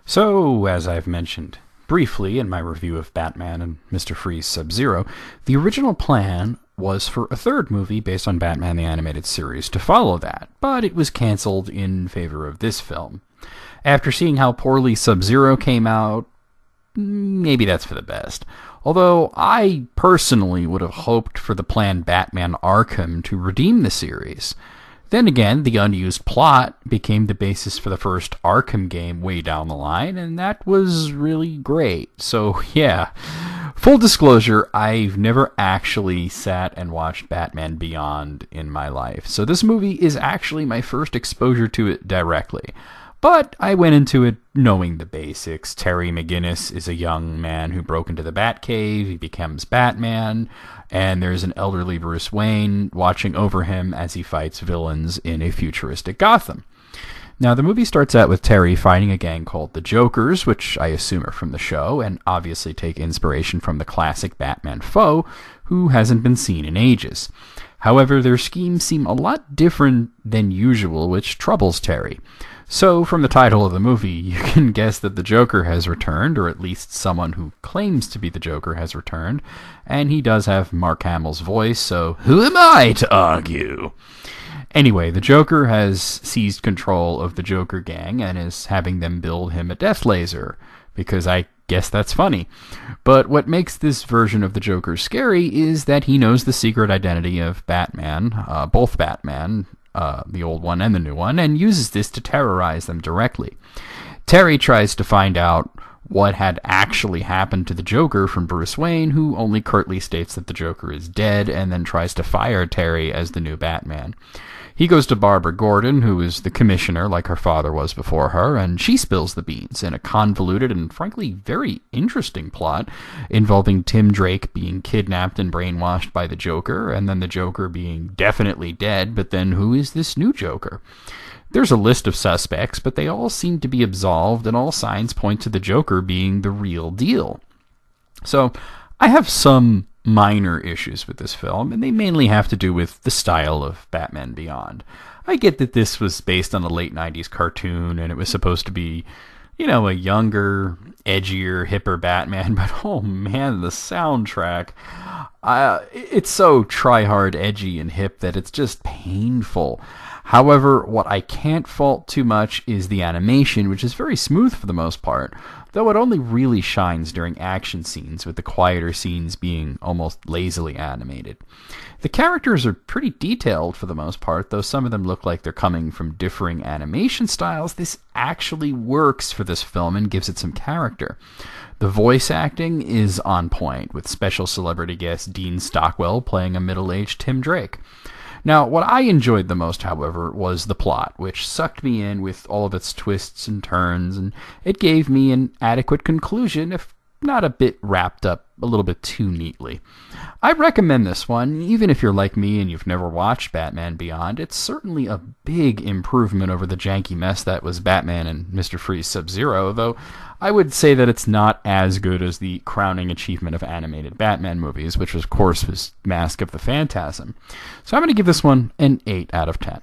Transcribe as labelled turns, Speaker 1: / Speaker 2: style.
Speaker 1: So, as I've mentioned briefly in my review of Batman and Mr. Freeze Sub-Zero, the original plan was for a third movie based on Batman the Animated Series to follow that, but it was cancelled in favor of this film. After seeing how poorly Sub-Zero came out, maybe that's for the best. Although I personally would have hoped for the planned Batman Arkham to redeem the series. Then again, the unused plot became the basis for the first Arkham game way down the line, and that was really great. So yeah, full disclosure, I've never actually sat and watched Batman Beyond in my life. So this movie is actually my first exposure to it directly. But I went into it knowing the basics. Terry McGinnis is a young man who broke into the Batcave. He becomes Batman. And there's an elderly Bruce Wayne watching over him as he fights villains in a futuristic Gotham. Now, the movie starts out with Terry fighting a gang called the Jokers, which I assume are from the show, and obviously take inspiration from the classic Batman foe, who hasn't been seen in ages. However, their schemes seem a lot different than usual, which troubles Terry. So, from the title of the movie, you can guess that the Joker has returned, or at least someone who claims to be the Joker has returned, and he does have Mark Hamill's voice, so who am I to argue? Anyway, the Joker has seized control of the Joker gang and is having them build him a death laser, because I guess that's funny. But what makes this version of the Joker scary is that he knows the secret identity of Batman, both Batman, the old one and the new one, and uses this to terrorize them directly. Terry tries to find out what had actually happened to the Joker from Bruce Wayne, who only curtly states that the Joker is dead, and then tries to fire Terry as the new Batman. He goes to Barbara Gordon, who is the commissioner like her father was before her, and she spills the beans in a convoluted and frankly very interesting plot involving Tim Drake being kidnapped and brainwashed by the Joker, and then the Joker being definitely dead, but then who is this new Joker? There's a list of suspects, but they all seem to be absolved, and all signs point to the Joker being the real deal. So, I have some minor issues with this film, and they mainly have to do with the style of Batman Beyond. I get that this was based on a late 90s cartoon, and it was supposed to be, a younger, edgier, hipper Batman, but oh man, the soundtrack, it's so try-hard, edgy, and hip that it's just painful. However, what I can't fault too much is the animation, which is very smooth for the most part, though it only really shines during action scenes, with the quieter scenes being almost lazily animated. The characters are pretty detailed for the most part, though some of them look like they're coming from differing animation styles. This actually works for this film and gives it some character. The voice acting is on point, with special celebrity guest Dean Stockwell playing a middle-aged Tim Drake. Now, what I enjoyed the most, however, was the plot, which sucked me in with all of its twists and turns, and it gave me an adequate conclusion, if not a bit wrapped up a little bit too neatly. I recommend this one, even if you're like me and you've never watched Batman Beyond. It's certainly a big improvement over the janky mess that was Batman and Mr. Freeze Sub-Zero, though I would say that it's not as good as the crowning achievement of animated Batman movies, which of course was Mask of the Phantasm. So I'm going to give this one an 8 out of 10.